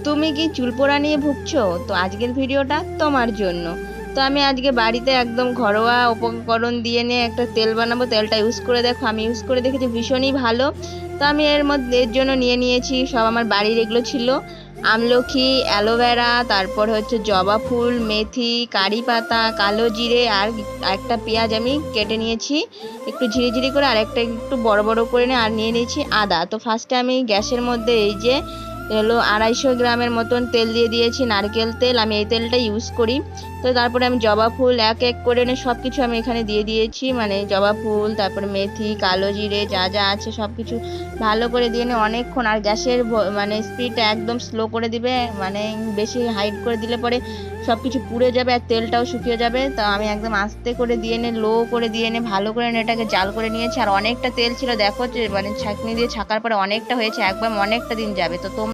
তুমি কি চুল পোড়া নিয়ে ভুগছো? তো আজকের ভিডিওটা তোমার জন্য। তো আমি আজকে বাড়িতে একদম ঘরোয়া উপকরণ দিয়ে নিয়ে একটা তেল বানাবো। তেলটা ইউজ করে দেখো, আমি ইউজ করে দেখেছি ভীষণই ভালো। তো আমি এর জন্য নিয়ে নিয়েছি সব আমার বাড়ির এগুলো ছিল: আমলকি, অ্যালোভেরা, তারপর হচ্ছে জবা ফুল, মেথি, কারি পাতা, কালো জিরে, আর একটা পেঁয়াজ আমি কেটে নিয়েছি একটু ঝিরিঝিরি করে, আর একটা একটু বড় বড় করে নিয়ে, আর নিয়ে নিয়েছি আদা। তো ফার্স্টে আমি গ্যাসের মধ্যে এই যে হলো 250 গ্রামের মতন তেল দিয়ে দিয়েছি, নারকেল তেল, আমি এই তেলটা ইউজ করি। তো তারপরে আমি জবা ফুল এক এক করে নিয়ে সব কিছু আমি এখানে দিয়ে দিয়েছি, মানে জবা ফুল, তারপরে মেথি, কালো জিরে, যা যা আছে সব কিছু ভালো করে দিয়ে নিয়ে অনেকক্ষণ, আর গ্যাসের মানে স্পিডটা একদম স্লো করে দিবে, মানে বেশি হাইট করে দিলে পরে সব কিছু পুড়ে যাবে আর তেলটাও শুকিয়ে যাবে। তো আমি একদম আস্তে করে দিয়ে নে, লো করে দিয়ে নে, ভালো করে এটাকে জাল করে নিয়েছি। আর অনেকটা তেল ছিল, দেখো যে মানে ছাঁকনি দিয়ে ছাকার পরে অনেকটা হয়েছে, একবার অনেকটা দিন যাবে। তো